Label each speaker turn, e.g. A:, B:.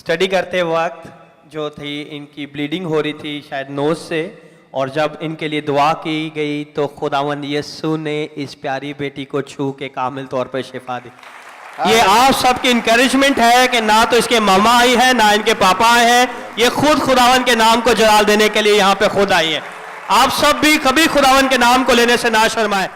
A: Study करते वक्त जो थी इनकी ब्लीडिंग हो रही थी शायद नोज से, और जब इनके लिए दुआ की गई तो खुदावंद यीशु ने इस प्यारी बेटी को छू के कामिल तौर पर शिफा दी। ये आप सबकी इंकरेजमेंट है कि ना तो इसके मामा आई है ना इनके पापा आए हैं, ये खुद खुदावंद के नाम को जलाल देने के लिए यहाँ पे खुद आई है। आप सब भी कभी खुदावंद के नाम को लेने से ना शर्माए।